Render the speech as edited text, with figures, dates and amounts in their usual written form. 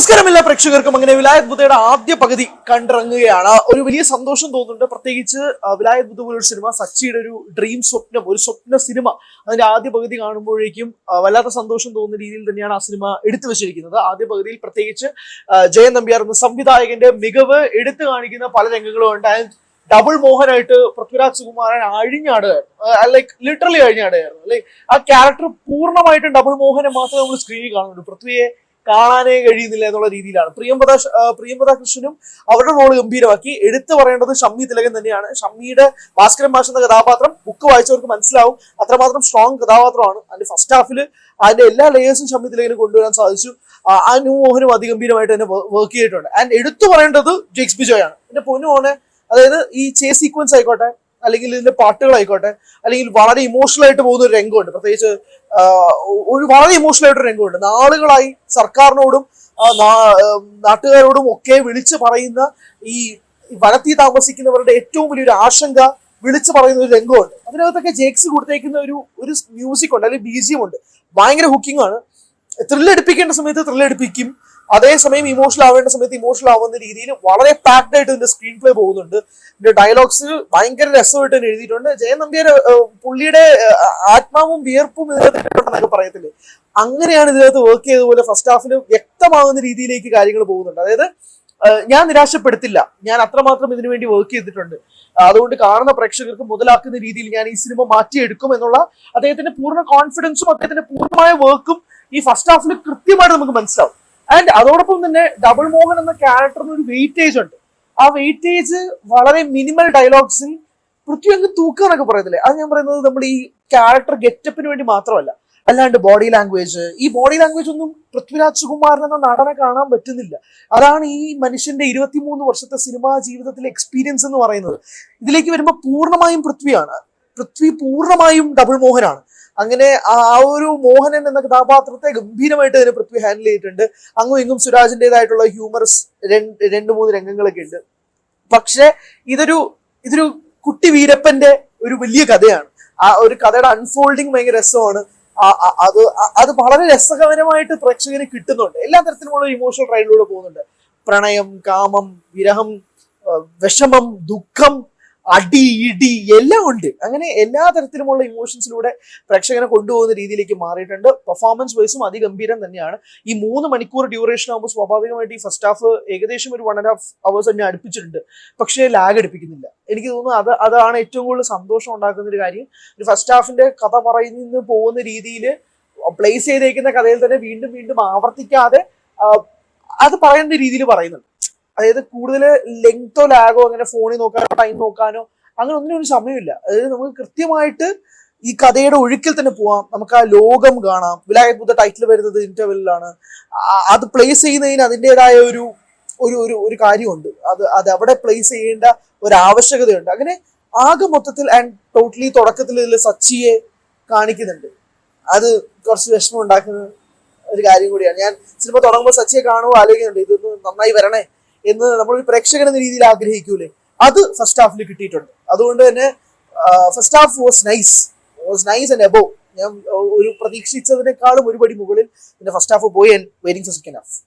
നമസ്കാരം എല്ലാ പ്രേക്ഷകർക്കും. അങ്ങനെ വിലായത് ബുദ്ധയുടെ ആദ്യ പകുതി കണ്ടിറങ്ങുകയാണ്. ഒരു വലിയ സന്തോഷം തോന്നുന്നുണ്ട്. പ്രത്യേകിച്ച് വിലായത് ബുദ്ധ പോലൊരു സിനിമ, സച്ചിയുടെ ഒരു ഡ്രീം സ്വപ്നം, ഒരു സ്വപ്ന സിനിമ, അതിന്റെ ആദ്യ പകുതി കാണുമ്പോഴേക്കും വല്ലാത്ത സന്തോഷം തോന്നുന്ന രീതിയിൽ തന്നെയാണ് ആ സിനിമ എടുത്തു വെച്ചിരിക്കുന്നത്. ആദ്യ പകുതിയിൽ പ്രത്യേകിച്ച് ജയൻ നമ്പ്യാർ എന്ന സംവിധായകന്റെ മികവ് എടുത്തു കാണിക്കുന്ന പല രംഗങ്ങളും ഉണ്ട്. ഡബിൾ മോഹനായിട്ട് പൃഥ്വിരാജ് സുകുമാരൻ അഴിഞ്ഞാടുകയായിരുന്നു, ലൈക്ക് ലിറ്ററലി അഴിഞ്ഞാടുകയായിരുന്നു. ലൈക്ക് ആ ക്യാരക്ടർ പൂർണ്ണമായിട്ടും ഡബിൾ മോഹനെ മാത്രമേ നമ്മൾ സ്ക്രീനിൽ കാണുന്നുള്ളൂ. പൃഥ്വിയെ കാണാനേ കഴിയുന്നില്ല എന്നുള്ള രീതിയിലാണ്. പ്രിയംവദ കൃഷ്ണനും അവരുടെ റോള് ഗംഭീരമാക്കി. എടുത്തു പറയേണ്ടത് ഷമ്മി തിലകൻ തന്നെയാണ്. ഷമ്മിയുടെ ഭാസ്കരൻ മാഷ് എന്ന കഥാപാത്രം ബുക്ക് വായിച്ചവർക്ക് മനസ്സിലാവും, അത്രമാത്രം സ്ട്രോങ് കഥാപാത്രമാണ്. അതിന്റെ ഫസ്റ്റ് ഹാഫിൽ അതിന്റെ എല്ലാ ലേയേഴ്സും ഷമ്മി തിലകന് കൊണ്ടുവരാൻ സാധിച്ചു. ആ ന്യൂ മോഹനും അതിഗംഭീരമായിട്ട് തന്നെ വർക്ക് ചെയ്തിട്ടുണ്ട്. ആൻഡ് എടുത്തു പറയേണ്ടത് ജെക്സ് ബിജോയ് ആണ്. എന്റെ പൊന്നു മോനെ, അതായത് ഈ ചേസ് സീക്വൻസ് ആയിക്കോട്ടെ, അല്ലെങ്കിൽ ഇതിന്റെ പാട്ടുകളായിക്കോട്ടെ, അല്ലെങ്കിൽ വളരെ ഇമോഷണൽ ആയിട്ട് പോകുന്ന ഒരു രംഗമുണ്ട്. പ്രത്യേകിച്ച് ഒരു വളരെ ഇമോഷണൽ ആയിട്ടൊരു രംഗമുണ്ട്. നാളുകളായി സർക്കാരിനോടും നാട്ടുകാരോടും ഒക്കെ വിളിച്ചു പറയുന്ന ഈ വനത്തിൽ താമസിക്കുന്നവരുടെ ഏറ്റവും വലിയൊരു ആശങ്ക വിളിച്ചു പറയുന്ന ഒരു രംഗമുണ്ട്. അതിനകത്തൊക്കെ ജേക്സ് കൊടുത്തേക്കുന്ന ഒരു മ്യൂസിക് ഉണ്ട്, അല്ലെങ്കിൽ BGM ഉണ്ട്. ഭയങ്കര ഹുക്കിംഗ് ആണ്. ത്രില്ലടിപ്പിക്കേണ്ട സമയത്ത് ത്രില്ലടിപ്പിക്കും, അതേസമയം ഇമോഷണൽ ആവേണ്ട സമയത്ത് ഇമോഷണൽ ആവുന്ന രീതിയിൽ വളരെ പാക്ഡ് ആയിട്ട് ഇതിന്റെ സ്ക്രീൻ പ്ലേ പോകുന്നുണ്ട്. ഇതിന്റെ ഡയലോഗ്സ് ഭയങ്കര രസമായിട്ട് തന്നെ എഴുതിയിട്ടുണ്ട്. ജയൻ നമ്പ്യാർ പുള്ളിയുടെ ആത്മാവും വിയർപ്പും ഇതിനകത്ത് പറയത്തില്ലേ, അങ്ങനെയാണ് ഇതിനകത്ത് വർക്ക് ചെയ്തതുപോലെ ഫസ്റ്റ് ഹാഫിൽ വ്യക്തമാകുന്ന രീതിയിലേക്ക് കാര്യങ്ങൾ പോകുന്നുണ്ട്. അതായത് ഞാൻ നിരാശപ്പെടുത്തില്ല, ഞാൻ അത്രമാത്രം ഇതിനു വേണ്ടി വർക്ക് ചെയ്തിട്ടുണ്ട്, അതുകൊണ്ട് കാണുന്ന പ്രേക്ഷകർക്ക് മുതലാക്കുന്ന രീതിയിൽ ഞാൻ ഈ സിനിമ മാറ്റിയെടുക്കും എന്നുള്ള അദ്ദേഹത്തിന്റെ പൂർണ്ണ കോൺഫിഡൻസും അദ്ദേഹത്തിന്റെ പൂർണ്ണമായ വർക്കും ഈ ഫസ്റ്റ് ഹാഫിൽ കൃത്യമായിട്ട് നമുക്ക് മനസ്സിലാവും. ആൻഡ് അതോടൊപ്പം തന്നെ ഡബിൾ മോഹൻ എന്ന ക്യാരക്ടറിന് ഒരു വെയിറ്റേജ് ഉണ്ട്. ആ വെയിറ്റേജ് വളരെ മിനിമൽ ഡയലോഗ്സിൽ പൃഥ്വി അങ്ങ് തൂക്കുക എന്നൊക്കെ പറയത്തില്ലേ, അത് ഞാൻ പറയുന്നത് നമ്മൾ ഈ ക്യാരക്ടർ ഗെറ്റപ്പിന് വേണ്ടി മാത്രമല്ല, അല്ലാണ്ട് ബോഡി ലാംഗ്വേജ്, ഈ ബോഡി ലാംഗ്വേജ് ഒന്നും പൃഥ്വിരാജ് സുകുമാരൻ എന്ന നടനെ കാണാൻ പറ്റുന്നില്ല. അതാണ് ഈ മനുഷ്യന്റെ 23 വർഷത്തെ സിനിമാ ജീവിതത്തിലെ എക്സ്പീരിയൻസ് എന്ന് പറയുന്നത്. ഇതിലേക്ക് വരുമ്പോൾ പൂർണ്ണമായും പൃഥ്വിയാണ്. പൃഥ്വി പൂർണ്ണമായും ഡബിൾ മോഹനാണ്. അങ്ങനെ ആ ഒരു മോഹനൻ എന്ന കഥാപാത്രത്തെ ഗംഭീരമായിട്ട് തന്നെ പൃഥ്വി ഹാൻഡിൽ ചെയ്തിട്ടുണ്ട്. അങ്ങും ഇങ്ങും സുരാജിൻ്റെതായിട്ടുള്ള ഹ്യൂമറസ് 2-3 രംഗങ്ങളൊക്കെ ഉണ്ട്. പക്ഷെ ഇതൊരു കുട്ടി വീരപ്പന്റെ ഒരു വലിയ കഥയാണ്. ആ ഒരു കഥയുടെ അൺഫോൾഡിങ് ഭയങ്കര രസമാണ്. അത് വളരെ രസകരമായിട്ട് പ്രേക്ഷകന് കിട്ടുന്നുണ്ട്. എല്ലാ തരത്തിലുമുള്ള ഇമോഷണൽ റൈഡിലൂടെ പോകുന്നുണ്ട്. പ്രണയം, കാമം, വിരഹം, വിഷമം, ദുഃഖം, അടി, ഇടി എല്ലാം ഉണ്ട്. അങ്ങനെ എല്ലാ തരത്തിലുമുള്ള ഇമോഷൻസിലൂടെ പ്രേക്ഷകനെ കൊണ്ടുപോകുന്ന രീതിയിലേക്ക് മാറിയിട്ടുണ്ട്. പെർഫോമൻസ് വൈസും അതിഗംഭീരം തന്നെയാണ്. ഈ 3 മണിക്കൂർ ഡ്യൂറേഷൻ ആകുമ്പോൾ സ്വാഭാവികമായിട്ട് ഈ ഫസ്റ്റ് ഹാഫ് ഏകദേശം ഒരു 1.5 hours തന്നെ അടുപ്പിച്ചിട്ടുണ്ട്. പക്ഷേ ലാഗ് അടുപ്പിക്കുന്നില്ല. എനിക്ക് തോന്നുന്നു അതാണ് ഏറ്റവും കൂടുതൽ സന്തോഷം ഉണ്ടാക്കുന്ന ഒരു കാര്യം. ഒരു ഫസ്റ്റ് ഹാഫിന്റെ കഥ പറയുന്ന പോകുന്ന രീതിയിൽ പ്ലേസ് ചെയ്തേക്കുന്ന കഥയിൽ തന്നെ വീണ്ടും വീണ്ടും ആവർത്തിക്കാതെ അത് പറയുന്ന രീതിയിൽ പറയുന്നുണ്ട്. അതായത് കൂടുതൽ ലെങ്തോ ലാഗോ അങ്ങനെ ഫോണിൽ നോക്കാനോ ടൈം നോക്കാനോ അങ്ങനെ ഒന്നിനും ഒരു സമയമില്ല. അതായത് നമുക്ക് കൃത്യമായിട്ട് ഈ കഥയുടെ ഒഴുക്കിൽ തന്നെ പോവാം. നമുക്ക് ആ ലോകം കാണാം. വിലായത് ബുദ്ധ ടൈറ്റിൽ വരുന്നത് ഇന്റർവെല്ലിലാണ്. അത് പ്ലേസ് ചെയ്യുന്നതിന് അതിൻ്റെതായ ഒരു കാര്യമുണ്ട്. അത് അവിടെ പ്ലേസ് ചെയ്യേണ്ട ഒരു ആവശ്യകതയുണ്ട്. അങ്ങനെ ആകെ മൊത്തത്തിൽ ആൻഡ് ടോട്ടലി തുടക്കത്തിൽ ഇതിൽ സച്ചിയെ കാണിക്കുന്നുണ്ട്. അത് കുറച്ച് വിഷമം ഉണ്ടാക്കുന്ന ഒരു കാര്യം കൂടിയാണ്. ഞാൻ സിനിമ തുടങ്ങുമ്പോൾ സച്ചിയെ കാണുമ്പോൾ ആലോചിക്കുന്നുണ്ട്, ഇതൊന്ന് നന്നായി വരണേ എന്ന് നമ്മളൊരു പ്രേക്ഷകൻ എന്ന രീതിയിൽ ആഗ്രഹിക്കൂലേ, അത് ഫസ്റ്റ് ഹാഫിൽ കിട്ടിയിട്ടുണ്ട്. അതുകൊണ്ട് തന്നെ first half was nice and above. ഞാൻ ഒരു പ്രതീക്ഷിച്ചതിനേക്കാളും ഒരുപടി മുകളിൽ ഫസ്റ്റ് ഹാഫ് പോയി. And waiting for second half.